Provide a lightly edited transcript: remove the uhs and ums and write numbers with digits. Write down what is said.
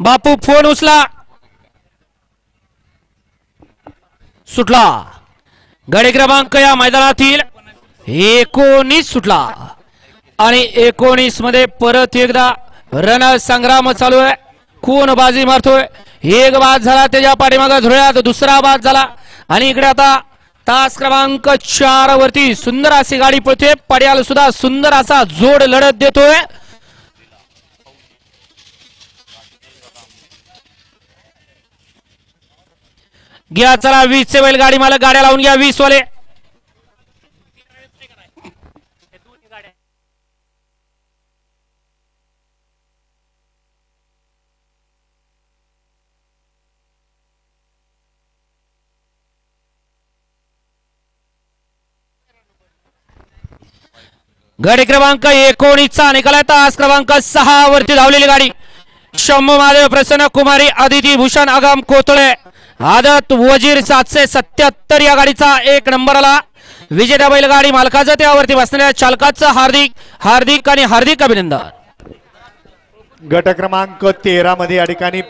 बापू phone उचला. सुटला. गडी क्रमांक या मैदानातील 19 सुटला आणि 19 मध्ये परत एकदा रणसंग्राम चालू आहे. कोण बाजी मारतोय. एक बाद झाला त्याच्या पाठीमागे धुळ्यात दुसरा बाद झाला आणि इकडे आता तास क्रमांक 4 वरती सुंदर अशी गाडी पळते. पड्याल सुद्धा सुंदर असा जोड लढत देतोय. घ्या चला 20 चे बैल गाडी मला गाड्या लावून घ्या 20 वाले. गाडी क्रमांक 19 चा निकाल आहे. तास क्रमांक 6 वरती धावलेली गाडी शंभू महादेव प्रसन्न कुमारी आदिती भूषण आगम कोथळे आदत वजीर 777 या गाडीचा 1 नंबर आला. विजेता बैलगाडी मालकाचं त्यावरती बसलेल्या चालकाचं हार्दिक हार्दिक आणि हार्दिक अभिनंदन. गट क्रमांक 13 मध्ये या ठिकाणी